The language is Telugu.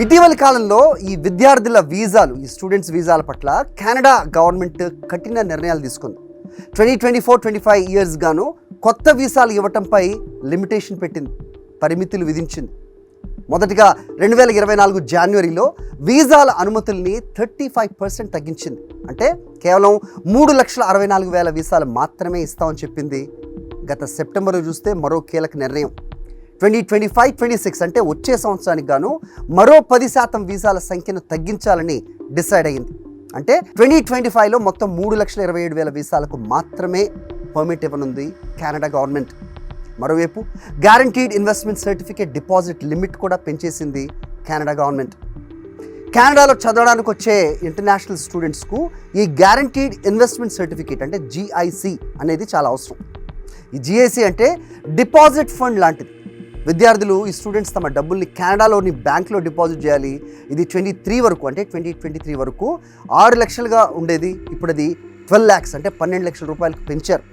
ఇటీవలి కాలంలో ఈ విద్యార్థుల వీసాలు, ఈ స్టూడెంట్స్ వీసాల పట్ల కెనడా గవర్నమెంట్ కఠిన నిర్ణయాలు తీసుకుంది. 2024-25 ఇయర్స్ గాను కొత్త వీసాలు ఇవ్వటంపై లిమిటేషన్ పెట్టింది, పరిమితులు విధించింది. మొదటిగా 2024 జనవరిలో వీసాల అనుమతుల్ని 35% తగ్గించింది. అంటే కేవలం 3,64,000 వీసాలు మాత్రమే ఇస్తామని చెప్పింది. గత సెప్టెంబర్లో చూస్తే మరో కీలక నిర్ణయం. 2025-26 అంటే వచ్చే సంవత్సరానికి గాను మరో 10% వీసాల సంఖ్యను తగ్గించాలని డిసైడ్ అయ్యింది. అంటే 2025లో మొత్తం 3,27,000 వీసాలకు మాత్రమే పర్మిట్ ఇవ్వనుంది కెనడా గవర్నమెంట్. మరోవైపు guaranteed investment certificate deposit limit కూడా పెంచేసింది కెనడా గవర్నమెంట్. కెనడాలో చదవడానికి వచ్చే ఇంటర్నేషనల్ స్టూడెంట్స్కు ఈ గ్యారంటీడ్ ఇన్వెస్ట్మెంట్ సర్టిఫికేట్ అంటే GIC అనేది చాలా అవసరం. ఈ GIC అంటే డిపాజిట్ ఫండ్ లాంటిది. విద్యార్థులు, ఈ స్టూడెంట్స్ తమ డబ్బుల్ని కెనడాలోని బ్యాంక్లో డిపాజిట్ చేయాలి. ఇది 2023 వరకు 6 లక్షలుగా ఉండేది. ఇప్పుడు అది 12 lakhs అంటే 12 లక్షల రూపాయలకు పెంచారు.